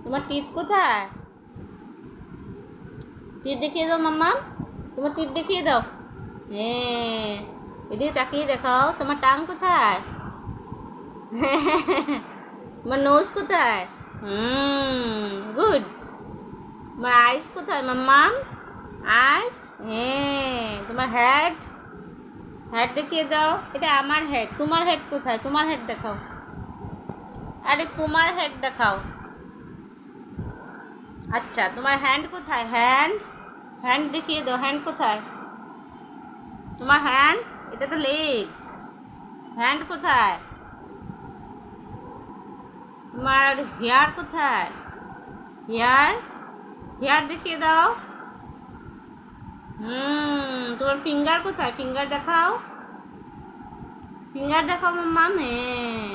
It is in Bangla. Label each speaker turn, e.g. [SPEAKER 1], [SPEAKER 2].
[SPEAKER 1] তোমার টিথ কোথায়? টিথ দেখিয়ে দাও মাম্মা, তোমার টিথ দেখিয়ে দাও। হ্যাঁ, এদিকে তাকিয়ে দেখাও তোমার টাং কোথায়। তোমার নোজ কোথায়? গুড। তোমার আইস কোথায় মাম্মা? আইস। হ্যাঁ, তোমার হেড, হেড দেখিয়ে দাও। এটা আমার হেড, তোমার হেড কোথায়? তোমার হেড দেখাও। আরে তোমার হেড দেখাও। আচ্ছা, তোমার হ্যান্ড কোথায়? হ্যান্ড, হ্যান্ড দেখিয়ে দাও। হ্যান্ড কোথায় তোমার? হ্যান্ড, এটা তো লেগস। হ্যান্ড কোথায়? তোমার হেয়ার কোথায়? হেয়ার, হেয়ার দেখিয়ে দাও। তোমার ফিঙ্গার কোথায়? ফিঙ্গার দেখাও। ফিঙ্গার দেখাও মাম্মা। হ্যাঁ,